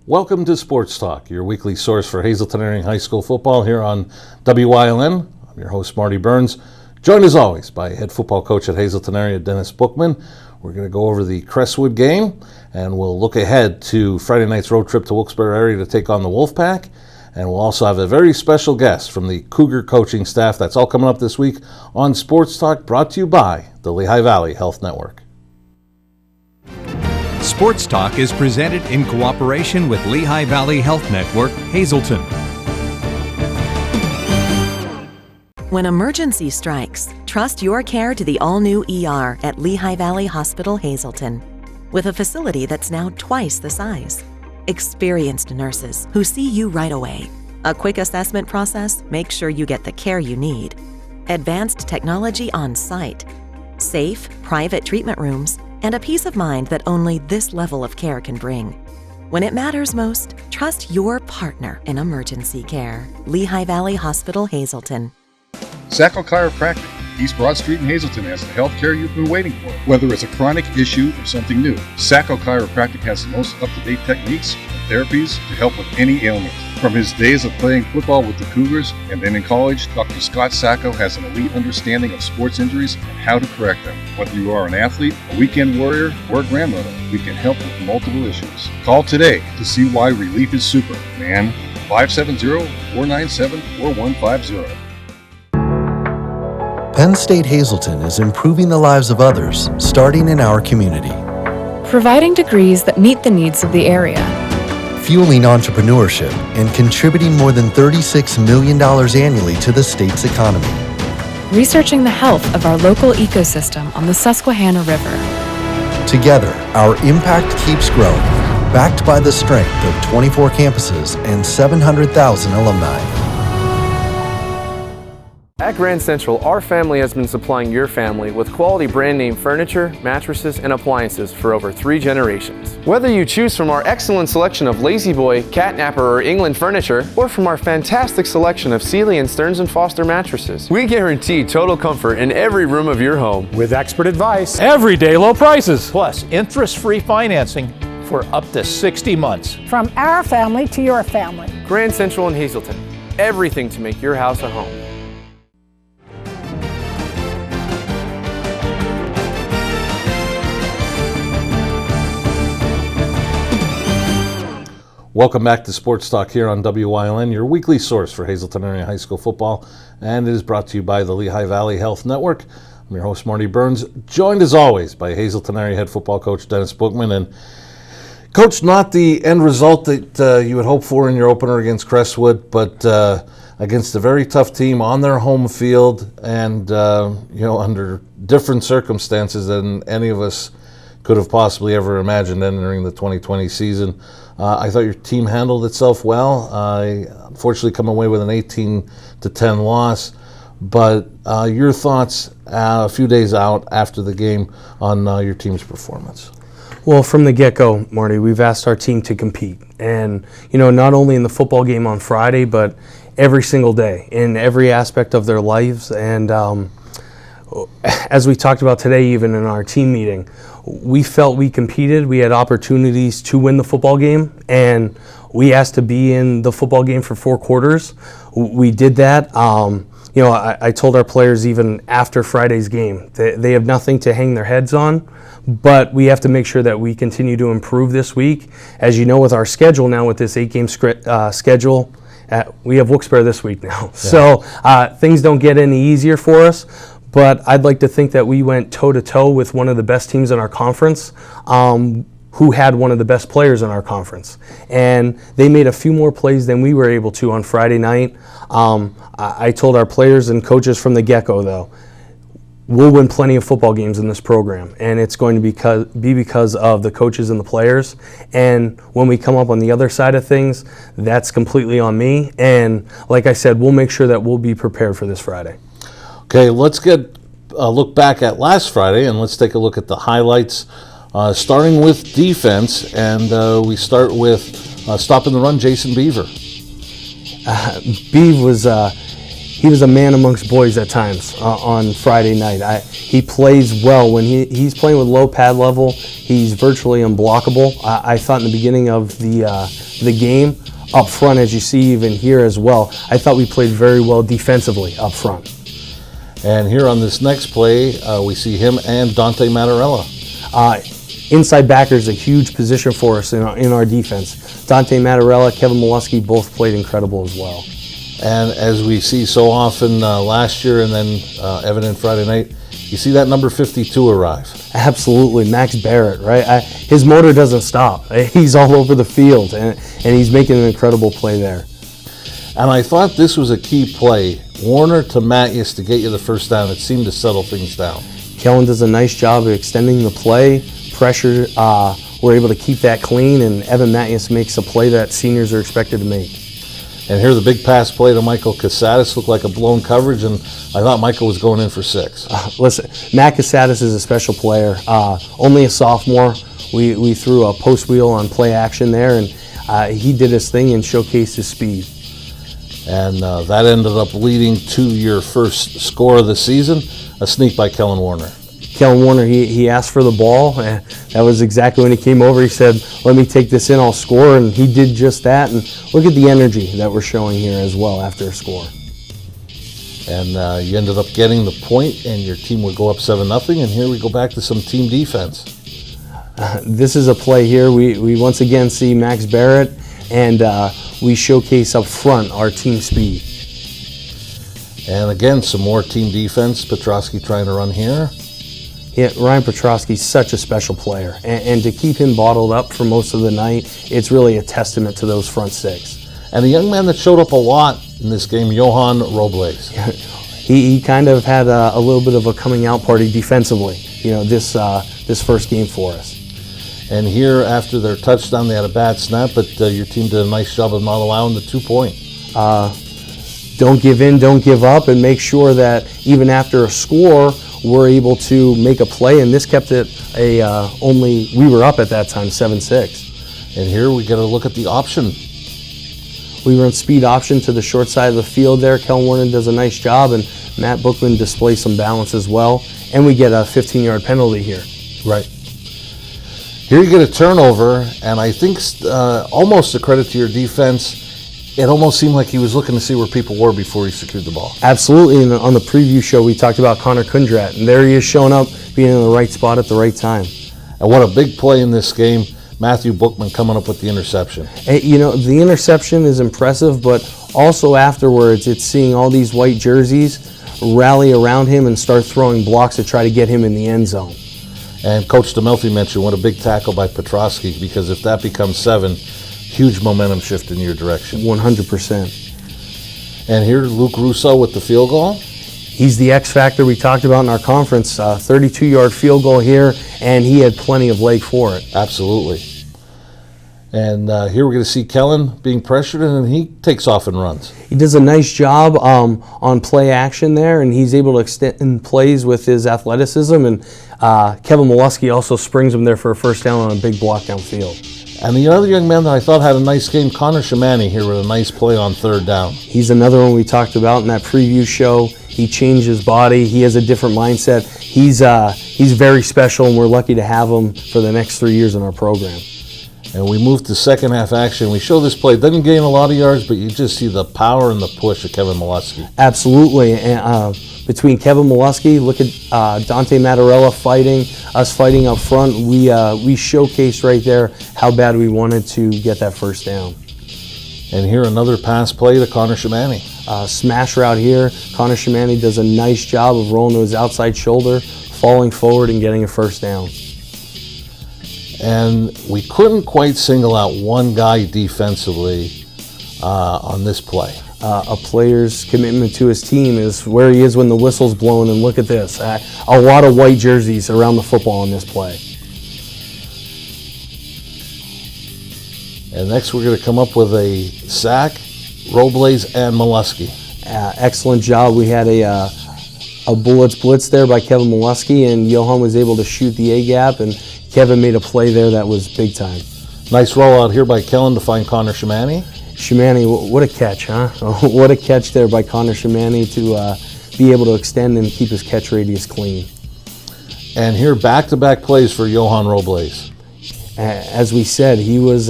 Welcome to Sports Talk, your weekly source for Hazleton Area High School football here on WYLN. I'm your host, Marty Burns, joined as always by head football coach at Hazleton Area, Dennis Bookman. We're going to go over the Crestwood game, and we'll look ahead to Friday night's road trip to Wilkes-Barre area to take on the Wolfpack. And we'll also have a very special guest from the Cougar coaching staff. That's all coming up this week on Sports Talk, brought to you by the Lehigh Valley Health Network. Sports Talk is presented in cooperation with Lehigh Valley Health Network, Hazleton. When emergency strikes, trust your care to the all-new ER at Lehigh Valley Hospital, Hazleton. With a facility that's now twice the size. Experienced nurses who see you right away. A quick assessment process makes sure you get the care you need. Advanced technology on site. Safe, private treatment rooms, and a peace of mind that only this level of care can bring. When it matters most, trust your partner in emergency care. Lehigh Valley Hospital, Hazleton. Sacco Chiropractic, East Broad Street in Hazleton, has the health care you've been waiting for. Whether it's a chronic issue or something new, Sacco Chiropractic has the most up-to-date techniques and therapies to help with any ailment. From his days of playing football with the Cougars and then in college, Dr. Scott Sacco has an elite understanding of sports injuries and how to correct them. Whether you are an athlete, a weekend warrior, or a grandmother, we can help with multiple issues. Call today to see why relief is super, man. 570-497-4150. Penn State Hazleton is improving the lives of others, starting in our community. Providing degrees that meet the needs of the area. Fueling entrepreneurship and contributing more than $36 million annually to the state's economy. Researching the health of our local ecosystem on the Susquehanna River. Together, our impact keeps growing, backed by the strength of 24 campuses and 700,000 alumni. At Grand Central, our family has been supplying your family with quality brand name furniture, mattresses, and appliances for over 3 generations. Whether you choose from our excellent selection of Lazy Boy, Catnapper, or England furniture, or from our fantastic selection of Sealy and Stearns & Foster mattresses, we guarantee total comfort in every room of your home. With expert advice, everyday low prices, plus interest-free financing for up to 60 months. From our family to your family. Grand Central in Hazleton. Everything to make your house a home. Welcome back to Sports Talk here on WYLN, your weekly source for Hazleton Area High School football, and it is brought to you by the Lehigh Valley Health Network. I'm your host, Marty Burns, joined as always by Hazleton Area head football coach Dennis Bookman. And Coach, not the end result that you would hope for in your opener against Crestwood, but against a very tough team on their home field and under different circumstances than any of us could have possibly ever imagined entering the 2020 season. I thought your team handled itself well. Unfortunately, come away with an 18-10 loss. But your thoughts a few days out after the game on your team's performance? Well, from the get-go, Marty, we've asked our team to compete. And, not only in the football game on Friday, but every single day in every aspect of their lives. And as we talked about today, even in our team meeting, we felt we competed. We had opportunities to win the football game, and we asked to be in the football game for 4 quarters. We did that. I told our players even after Friday's game, they have nothing to hang their heads on, but we have to make sure that we continue to improve this week. As you know, with our schedule now, with this 8-game schedule, we have Wilkes-Barre this week now. Yeah. So things don't get any easier for us. But I'd like to think that we went toe-to-toe with one of the best teams in our conference, who had one of the best players in our conference. And they made a few more plays than we were able to on Friday night. I told our players and coaches from the get-go, though, we'll win plenty of football games in this program, and it's going to be because of the coaches and the players. And when we come up on the other side of things, that's completely on me. And like I said, we'll make sure that we'll be prepared for this Friday. Okay, let's get a look back at last Friday, and let's take a look at the highlights, starting with defense, and we start with stopping the run, Jason Beaver. Beaver was he was a man amongst boys at times on Friday night. He plays well. When he's playing with low pad level, he's virtually unblockable. I thought in the beginning of the the game. Up front, as you see even here as well, I thought we played very well defensively up front. And here on this next play, we see him and Dante Mattarella. Inside backer is a huge position for us in our defense. Dante Mattarella, Kevin Molesky both played incredible as well. And as we see so often last year and then evident Friday night, you see that number 52 arrive. Absolutely, Max Barrett, right? His motor doesn't stop. He's all over the field, and he's making an incredible play there. And I thought this was a key play. Warner to Matthews to get you the first down. It seemed to settle things down. Kellen does a nice job of extending the play. Pressure, we're able to keep that clean, and Evan Matthews makes a play that seniors are expected to make. And here the big pass play to Michael Casadas looked like a blown coverage, and I thought Michael was going in for 6. Listen, Matt Casadas is a special player. Only a sophomore. We threw a post wheel on play action there, and he did his thing and showcased his speed. And that ended up leading to your first score of the season, a sneak by Kellen Warner. Kellen Warner, he asked for the ball, and that was exactly when he came over. He said, let me take this in, I'll score, and he did just that. And look at the energy that we're showing here as well after a score. And you ended up getting the point, and your team would go up 7-0, and here we go back to some team defense. This is a play here. We once again see Max Barrett, and we showcase up front our team speed. And again, some more team defense. Petrosky trying to run here. Yeah, Ryan Petrosky's such a special player, and to keep him bottled up for most of the night, it's really a testament to those front 6. And a young man that showed up a lot in this game, Johan Robles. He kind of had a little bit of a coming out party defensively, this first game for us. And here, after their touchdown, they had a bad snap, but your team did a nice job of not allowing the 2-point. Don't give in, don't give up, and make sure that even after a score, we're able to make a play, and this kept it we were up at that time, 7-6. And here we get a look at the option. We run speed option to the short side of the field there. Kellen Warner does a nice job, and Matt Bookman displays some balance as well. And we get a 15-yard penalty here. Right. Here you get a turnover, and I think almost a credit to your defense. It almost seemed like he was looking to see where people were before he secured the ball. Absolutely, and on the preview show we talked about Connor Kundrat, and there he is showing up, being in the right spot at the right time. And what a big play in this game, Matthew Bookman coming up with the interception. Hey, the interception is impressive, but also afterwards it's seeing all these white jerseys rally around him and start throwing blocks to try to get him in the end zone. And Coach DeMelfi mentioned what a big tackle by Petrosky, because if that becomes 7, huge momentum shift in your direction. 100%. And here, Luke Russo with the field goal. He's the X factor we talked about in our conference. 32-yard field goal here, and he had plenty of leg for it. Absolutely. And here we're going to see Kellen being pressured, and he takes off and runs. He does a nice job on play action there, and he's able to extend plays with his athleticism. And Kevin Molesky also springs him there for a first down on a big block downfield. And the other young man that I thought had a nice game, Connor Shamani, here with a nice play on 3rd down. He's another one we talked about in that preview show. He changed his body. He has a different mindset. He's very special, and we're lucky to have him for the next 3 years in our program. And we move to second half action. We show this play. Doesn't gain a lot of yards, but you just see the power and the push of Kevin Molesky. Absolutely. And between Kevin Molesky, look at Dante Mattarella us fighting up front. We showcased right there how bad we wanted to get that first down. And here another pass play to Connor Shamani. Smash route here. Connor Shamani does a nice job of rolling to his outside shoulder, falling forward and getting a first down. And we couldn't quite single out one guy defensively on this play. A player's commitment to his team is where he is when the whistle's blown, and look at this. A lot of white jerseys around the football on this play. And next we're going to come up with a sack, Robles and Molesky. Excellent job. We had a blitz there by Kevin Molesky, and Johan was able to shoot the A-gap, and Kevin made a play there that was big time. Nice rollout here by Kellen to find Connor Shamani. Shamani, what a catch, huh? What a catch there by Connor Shamani to be able to extend and keep his catch radius clean. And here back-to-back plays for Johan Robles. as we said, he was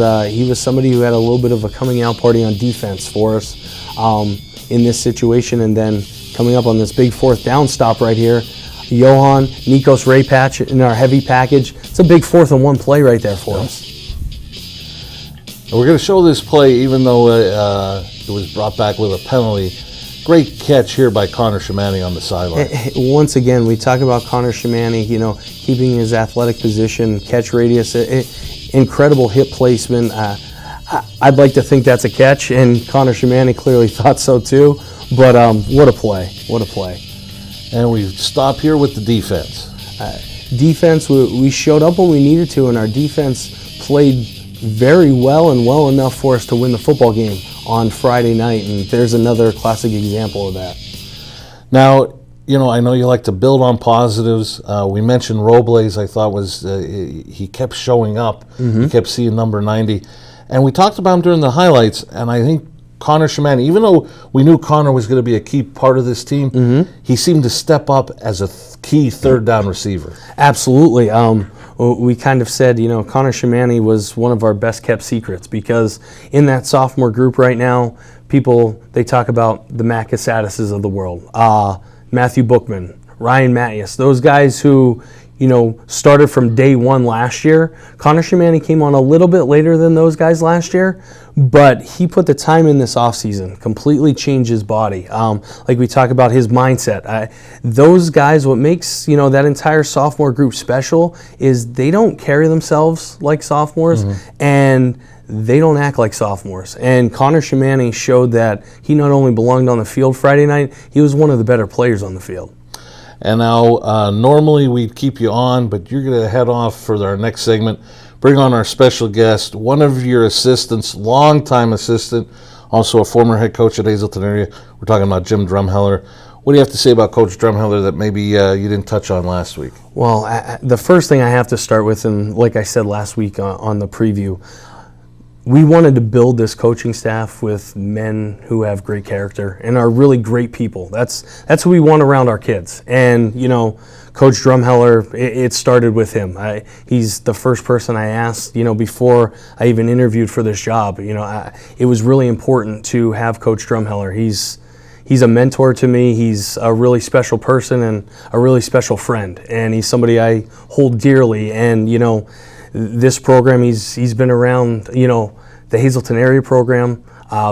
somebody who had a little bit of a coming out party on defense for us in this situation, and then coming up on this big fourth down stop right here. Johan, Nikos Raypatch in our heavy package. It's a big 4th and 1 play right there for us. And we're going to show this play even though it was brought back with a penalty. Great catch here by Connor Shamani on the sideline. Once again, we talk about Connor Shamani, keeping his athletic position, catch radius, incredible hip placement. I'd like to think that's a catch, and Connor Shamani clearly thought so too. But what a play, what a play. And we stop here with the defense. Defense, we showed up when we needed to, and our defense played very well and well enough for us to win the football game on Friday night, and there's another classic example of that. Now, I know you like to build on positives. We mentioned Robles, I thought he kept showing up. Mm-hmm. He kept seeing number 90. And we talked about him during the highlights, and I think Connor Shamani, even though we knew Connor was going to be a key part of this team, mm-hmm. he seemed to step up as a key third down receiver. Absolutely. We kind of said, Connor Shamani was one of our best kept secrets, because in that sophomore group right now, they talk about the Matt Casadises of the world, Matthew Bookman, Ryan Mattias, those guys who, started from day one last year. Connor Shamani came on a little bit later than those guys last year, but he put the time in this offseason, completely changed his body. Like we talk about his mindset. Those guys, what makes, that entire sophomore group special is they don't carry themselves like sophomores, mm-hmm. and they don't act like sophomores. And Connor Shamani showed that he not only belonged on the field Friday night, he was one of the better players on the field. And now, normally we'd keep you on, but you're going to head off for our next segment. Bring on our special guest, one of your assistants, longtime assistant, also a former head coach at Hazleton area. We're talking about Jim Drumheller. What do you have to say about Coach Drumheller that maybe you didn't touch on last week? Well, the first thing I have to start with, and like I said last week on the preview, we wanted to build this coaching staff with men who have great character and are really great people. That's who we want around our kids. And, Coach Drumheller, it started with him. He's the first person I asked, before I even interviewed for this job. It was really important to have Coach Drumheller. He's a mentor to me. He's a really special person and a really special friend. And he's somebody I hold dearly. And, this program, he's been around, the Hazleton area program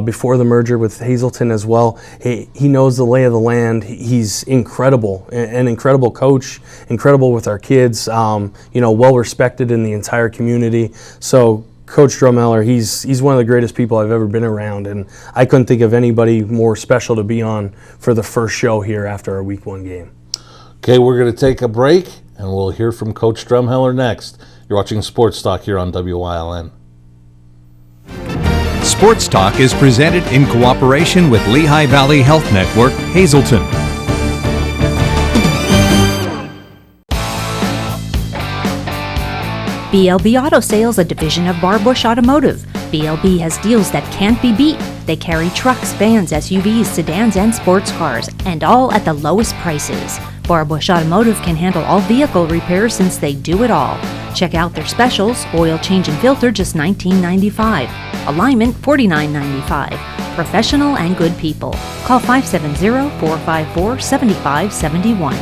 before the merger with Hazleton as well. He knows the lay of the land. He's incredible, an incredible coach, incredible with our kids, well respected in the entire community. So Coach Drumheller, he's one of the greatest people I've ever been around, and I couldn't think of anybody more special to be on for the first show here after our Week 1 game. Okay, we're going to take a break, and we'll hear from Coach Drumheller next. You're watching Sports Talk here on WYLN. Sports Talk is presented in cooperation with Lehigh Valley Health Network, Hazleton. BLB Auto Sales, a division of Bar Bush Automotive. BLB has deals that can't be beat. They carry trucks, vans, SUVs, sedans, and sports cars, and all at the lowest prices. Bar Bush Automotive can handle all vehicle repairs since they do it all. Check out their specials: oil change and filter, just $19.95. Alignment, $49.95. Professional and good people. Call 570-454-7571.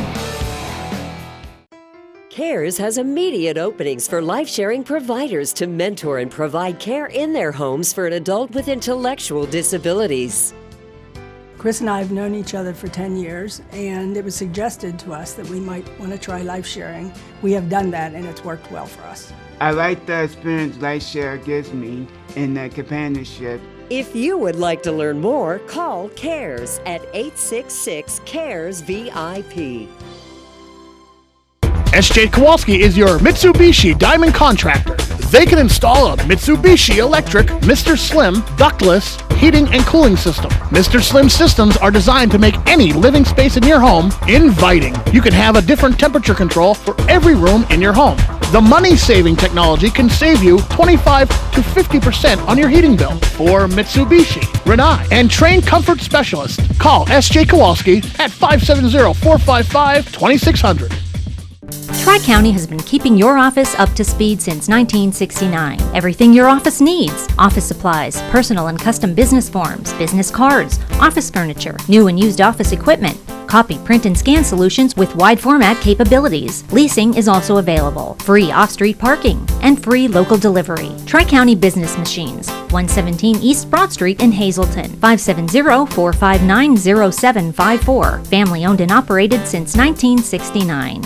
CARES has immediate openings for life-sharing providers to mentor and provide care in their homes for an adult with intellectual disabilities. Chris and I have known each other for 10 years, and it was suggested to us that we might want to try life sharing. We have done that, and it's worked well for us. I like the experience LifeShare gives me in the companionship. If you would like to learn more, call CARES at 866-CARES-VIP. S.J. Kowalski is your Mitsubishi Diamond Contractor. They can install a Mitsubishi electric Mr. Slim ductless heating and cooling system. Mr. Slim systems are designed to make any living space in your home inviting. You can have a different temperature control for every room in your home. The money-saving technology can save you 25 to 50% on your heating bill. For Mitsubishi, Rinnai, and trained comfort specialists, call S.J. Kowalski at 570-455-2600. Tri-County has been keeping your office up to speed since 1969. Everything your office needs: office supplies, personal and custom business forms, business cards, office furniture, new and used office equipment, copy, print, and scan solutions with wide format capabilities. Leasing is also available, free off-street parking, and free local delivery. Tri-County Business Machines, 117 East Broad Street in Hazleton, 570-459-0754. Family owned and operated since 1969.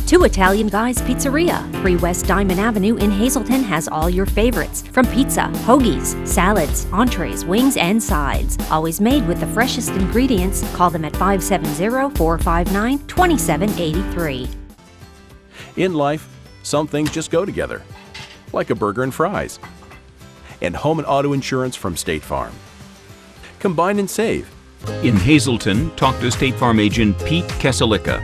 Two Italian Guys Pizzeria, 3 West Diamond Avenue in Hazleton has all your favorites, from pizza, hoagies, salads, entrees, wings, and sides. Always made with the freshest ingredients. Call them at 570-459-2783. In life, some things just go together, like a burger and fries. And home and auto insurance from State Farm. Combine and save. In Hazleton, talk to State Farm agent Pete Keselica.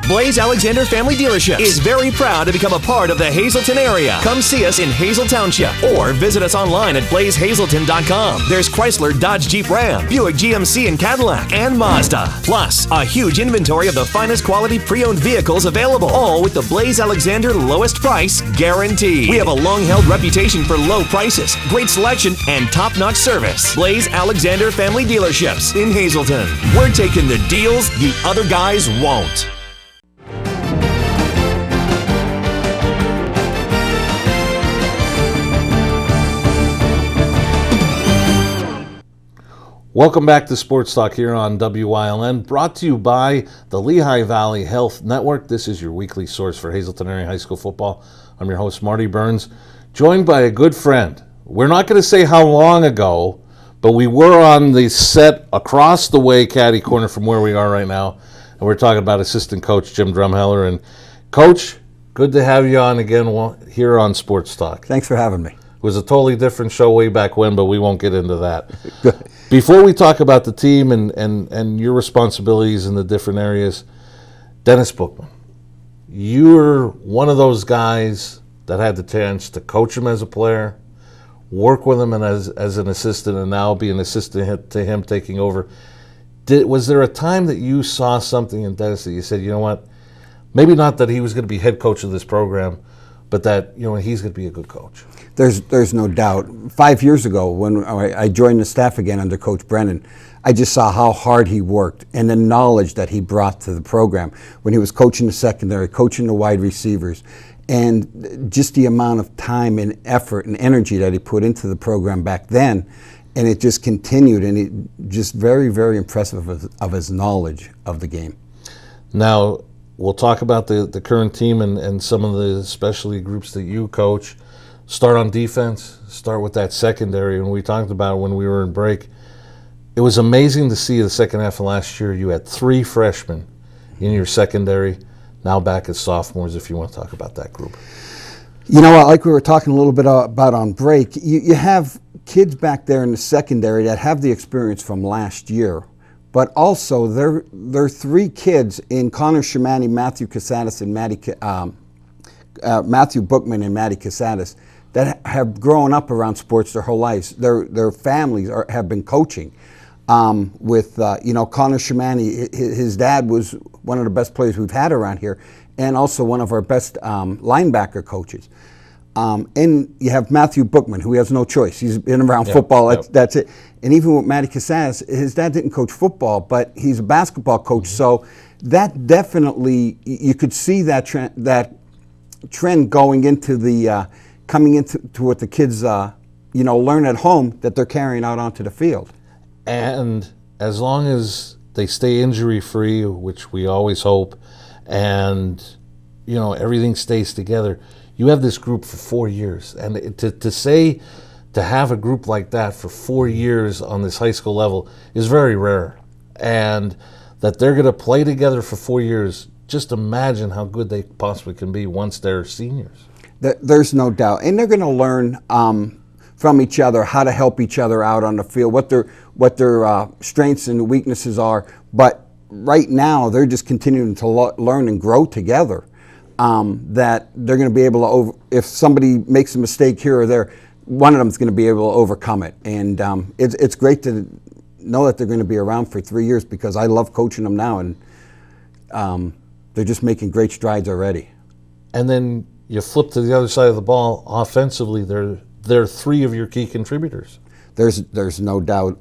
Blaze Alexander Family Dealership is very proud to become a part of the Hazleton area. Come see us in Hazel Township or visit us online at blazehazleton.com. There's Chrysler, Dodge, Jeep, Ram, Buick, GMC, and Cadillac, and Mazda. Plus, a huge inventory of the finest quality pre-owned vehicles available, all with the Blaze Alexander lowest price guarantee. We have a long-held reputation for low prices, great selection, and top-notch service. Blaze Alexander Family Dealerships in Hazleton. We're taking the deals the other guys won't. Welcome back to Sports Talk here on WYLN, brought to you by the Lehigh Valley Health Network. This is your weekly source for Hazleton area high school football. I'm your host, Marty Burns, joined by a good friend. We're not going to say how long ago, but we were on the set across the way, caddy corner from where we are right now, and we're talking about assistant coach Jim Drumheller. And Coach, good to have you on again here on Sports Talk. Thanks for having me. It was a totally different show way back when, but we won't get into that. Before we talk about the team and your responsibilities in the different areas, Dennis Bookman, you're one of those guys that had the chance to coach him as a player, work with him and as an assistant, and now be an assistant to him taking over. Was there a time that you saw something in Dennis that you said, you know what, maybe not that he was going to be head coach of this program, but that, you know, he's going to be a good coach? There's no doubt. 5 years ago, when I joined the staff again under Coach Brennan, I just saw how hard he worked and the knowledge that he brought to the program when he was coaching the secondary, coaching the wide receivers, and just the amount of time and effort and energy that he put into the program back then. And it just continued, and it just very, very impressive of his knowledge of the game. Now, we'll talk about the current team and some of the specialty groups that you coach. Start on defense, start with that secondary. And we talked about when we were in break, it was amazing to see the second half of last year. You had 3 freshmen in your secondary, now back as sophomores, if you want to talk about that group. You know, like we were talking a little bit about on break, you have kids back there in the secondary that have the experience from last year, but also there are 3 kids in Connor Shamani, Matthew Casadas, and Matthew Bookman and Maddie Casadas that have grown up around sports their whole lives. Their families have been coaching. With Connor Shamani, his dad was one of the best players we've had around here, and also one of our best linebacker coaches. And you have Matthew Bookman, who has no choice. He's been around football. That's it. And even with Maddie Casadas, his dad didn't coach football, but he's a basketball coach. So that definitely, you could see that trend going into the coming into what the kids learn at home that they're carrying out onto the field. And as long as they stay injury free, which we always hope, and everything stays together, you have this group for 4 years. And to have a group like that for 4 years on this high school level is very rare. And that they're going to play together for 4 years, just imagine how good they possibly can be once they're seniors. There's no doubt. And they're going to learn from each other how to help each other out on the field, what their strengths and weaknesses are. But right now, they're just continuing to learn and grow together. That they're going to be able to, if somebody makes a mistake here or there, one of them is going to be able to overcome it. And it's great to know that they're going to be around for 3 years, because I love coaching them now. And they're just making great strides already. And then you flip to the other side of the ball. Offensively, they're three of your key contributors. There's no doubt.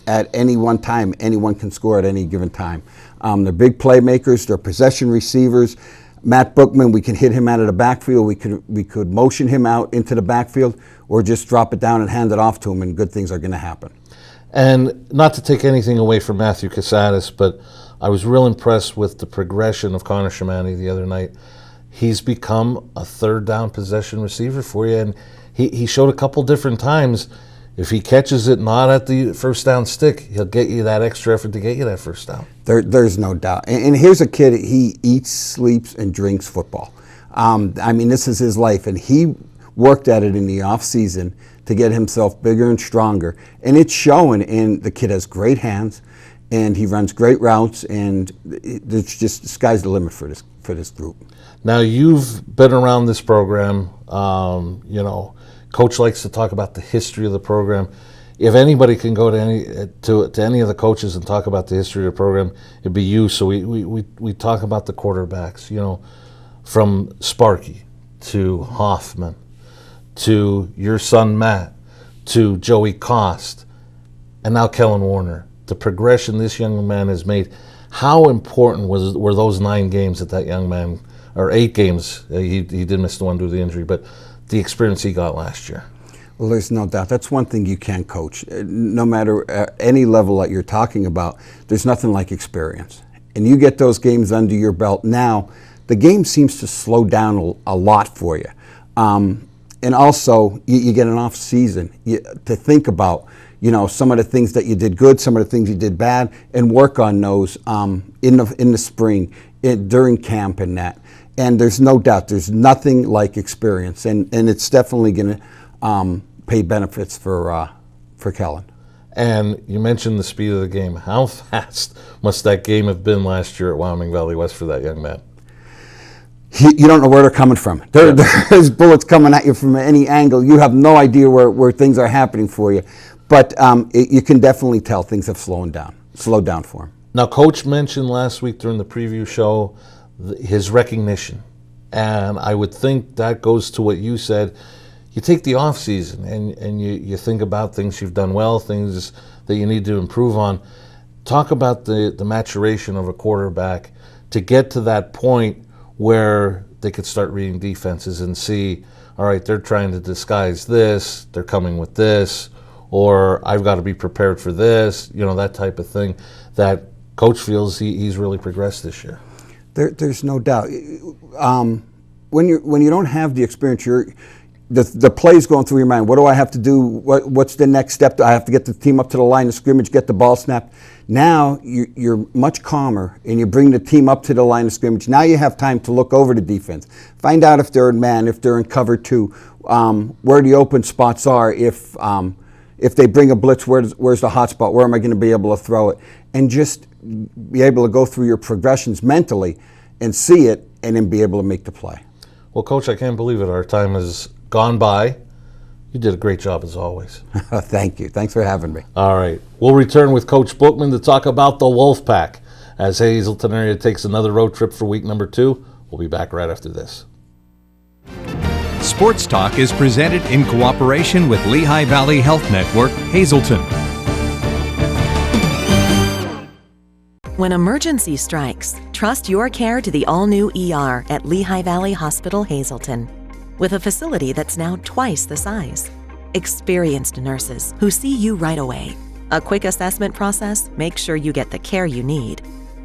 At any one time, anyone can score at any given time. They're big playmakers. They're possession receivers. Matt Bookman, we can hit him out of the backfield. We could motion him out into the backfield, or just drop it down and hand it off to him, and good things are going to happen. And not to take anything away from Matthew Casadas, but I was real impressed with the progression of Connor Shamani the other night. He's become a third down possession receiver for you, and he showed a couple different times. If he catches it not at the first down stick, he'll get you that extra effort to get you that first down. There's no doubt. And here's a kid, he eats, sleeps, and drinks football. I mean, this is his life, and he worked at it in the off season to get himself bigger and stronger. And it's showing, and the kid has great hands, and he runs great routes, and it's just, the sky's the limit for this group. Now, you've been around this program, Coach likes to talk about the history of the program. If anybody can go to any of the coaches and talk about the history of the program, it'd be you. So we talk about the quarterbacks, from Sparky to Hoffman to your son Matt to Joey Cost and now Kellen Warner. The progression this young man has made. How important were those 9 games that young man, or 8 games? He did miss the one due to the injury, but the experience he got last year. Well, there's no doubt. That's one thing you can coach. No matter any level that you're talking about, there's nothing like experience. And you get those games under your belt now, the game seems to slow down a lot for you. And also, you get an off season to think about, some of the things that you did good, some of the things you did bad, and work on those in the spring, during camp and that. And there's no doubt, there's nothing like experience, and it's definitely going to pay benefits for Kellen. And you mentioned the speed of the game. How fast must that game have been last year at Wyoming Valley West for that young man? You don't know where they're coming from. There's bullets coming at you from any angle. You have no idea where things are happening for you. But you can definitely tell things have slowed down for him. Now, Coach mentioned last week during the preview show his recognition, and I would think that goes to what you said. You take the off season and you think about things you've done well, things that you need to improve on. Talk about the maturation of a quarterback to get to that point where they could start reading defenses and see, all right, they're trying to disguise this, they're coming with this, or I've got to be prepared for this, that type of thing. That Coach feels he's really progressed this year. There's no doubt. When you don't have the experience, the play's going through your mind. What do I have to do? What's the next step? I have to get the team up to the line of scrimmage, get the ball snapped. Now you're much calmer, and you bring the team up to the line of scrimmage. Now you have time to look over the defense, find out if they're in man, if they're in cover 2, where the open spots are. If they bring a blitz, where's the hot spot? Where am I going to be able to throw it? And just be able to go through your progressions mentally and see it, and then be able to make the play. Well, Coach, I can't believe it. Our time has gone by. You did a great job as always. Thank you. Thanks for having me. All right. We'll return with Coach Bookman to talk about the Wolfpack as Hazleton area takes another road trip for week number 2. We'll be back right after this. Sports Talk is presented in cooperation with Lehigh Valley Health Network, Hazleton. When emergency strikes, trust your care to the all-new ER at Lehigh Valley Hospital, Hazleton. With a facility that's now twice the size. Experienced nurses who see you right away. A quick assessment process makes sure you get the care you need.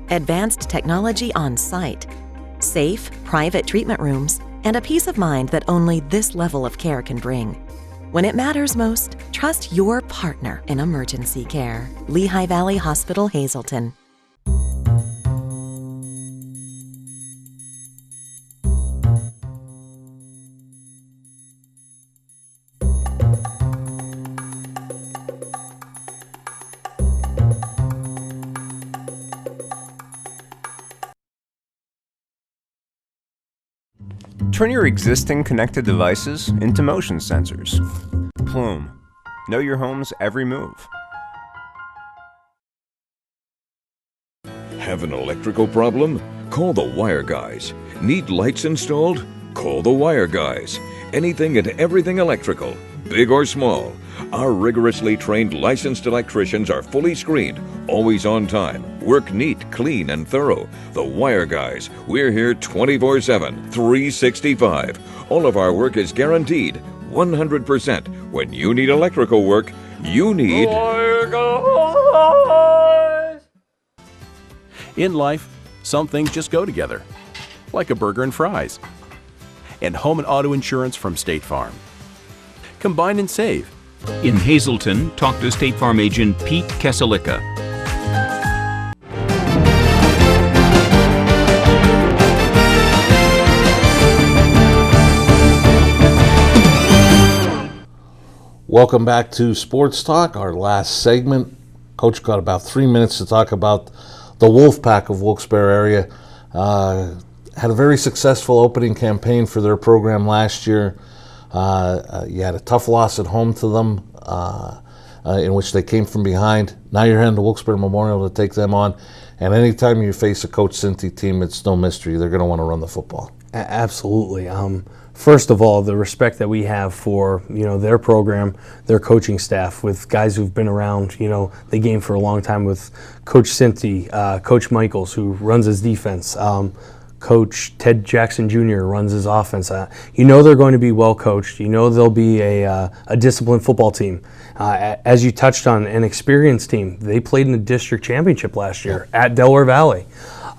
Advanced technology on site. Safe, private treatment rooms, and a peace of mind that only this level of care can bring. When it matters most, trust your partner in emergency care. Lehigh Valley Hospital, Hazleton. Turn your existing connected devices into motion sensors. Plume. Know your home's every move. Have an electrical problem? Call the Wire Guys. Need lights installed? Call the Wire Guys. Anything and everything electrical, big or small. Our rigorously trained licensed electricians are fully screened, always on time, work neat, clean, and thorough. The Wire Guys, we're here 24/7, 365. All of our work is guaranteed, 100%. When you need electrical work, you need Wire Guys. In life, some things just go together, like a burger and fries. And home and auto insurance from State Farm. Combine and save. In Hazleton, talk to State Farm agent Pete Keselika. Welcome back to Sports Talk, our last segment. Coach got about 3 minutes to talk about the Wolfpack of Wilkes-Barre area. Had a very successful opening campaign for their program last year. You had a tough loss at home to them, in which they came from behind. Now you're heading to Wilkes-Barre Memorial to take them on. And anytime you face a Coach Cinti team, it's no mystery. They're going to want to run the football. Absolutely. First of all, the respect that we have for their program, their coaching staff, with guys who've been around the game for a long time, with Coach Cinti, Coach Michaels, who runs his defense. Coach Ted Jackson Jr. runs his offense. They're going to be well coached. They'll be a disciplined football team. As you touched on, an experienced team. They played in the district championship last year at Delaware Valley.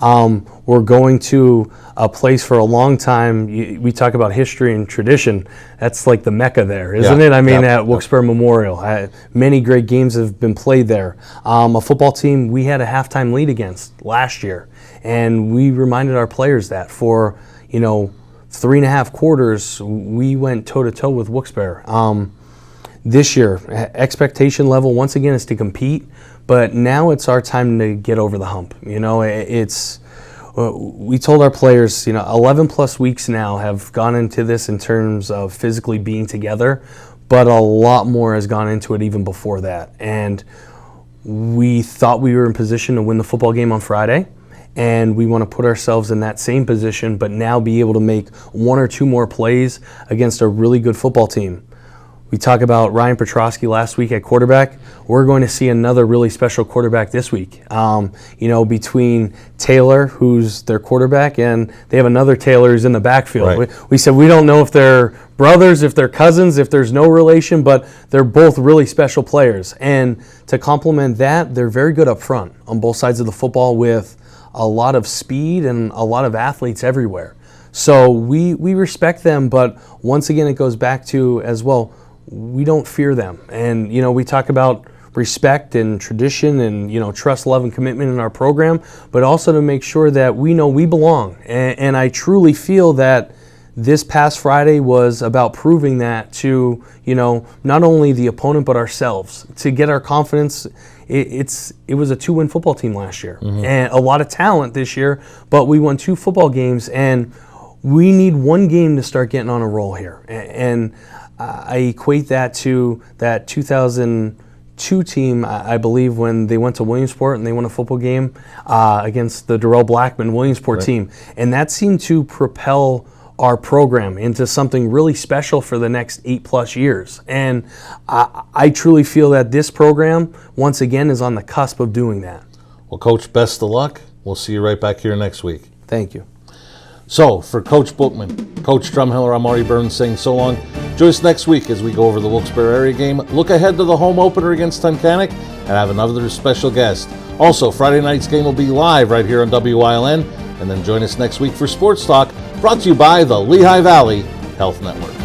We're going to a place for a long time. We talk about history and tradition. That's like the Mecca there, isn't it? At Wilkes-Barre Memorial. Many great games have been played there. A football team we had a halftime lead against last year. And we reminded our players that for, 3.5 quarters, we went toe-to-toe with Wilkes-Barre. This year, expectation level, once again, is to compete, but now it's our time to get over the hump. We told our players, 11 plus weeks now have gone into this in terms of physically being together, but a lot more has gone into it even before that. And we thought we were in position to win the football game on Friday. And we want to put ourselves in that same position, but now be able to make 1 or 2 more plays against a really good football team. We talk about Ryan Petrosky last week at quarterback. We're going to see another really special quarterback this week. Between Taylor, who's their quarterback, and they have another Taylor who's in the backfield. Right. We said we don't know if they're brothers, if they're cousins, if there's no relation, but they're both really special players. And to complement that, they're very good up front on both sides of the football with a lot of speed and a lot of athletes everywhere. So we respect them, but once again, it goes back to as well, we don't fear them. And, we talk about respect and tradition and, trust, love, and commitment in our program, but also to make sure that we know we belong. And I truly feel that this past Friday was about proving that to, not only the opponent, but ourselves, to get our confidence. It was a 2-win football team last year, and a lot of talent this year, but we won 2 football games, and we need 1 game to start getting on a roll here. And I equate that to that 2002 team, I believe, when they went to Williamsport and they won a football game against the Darrell Blackman Williamsport team. And that seemed to propel our program into something really special for the next 8+ years. And I truly feel that this program, once again, is on the cusp of doing that. Well, Coach, best of luck. We'll see you right back here next week. Thank you. So, for Coach Bookman, Coach Drumheller, I'm Marty Burns saying so long. Join us next week as we go over the Wilkes-Barre area game, look ahead to the home opener against Tunkhannock, and have another special guest. Also, Friday night's game will be live right here on WILN, and then join us next week for Sports Talk, brought to you by the Lehigh Valley Health Network.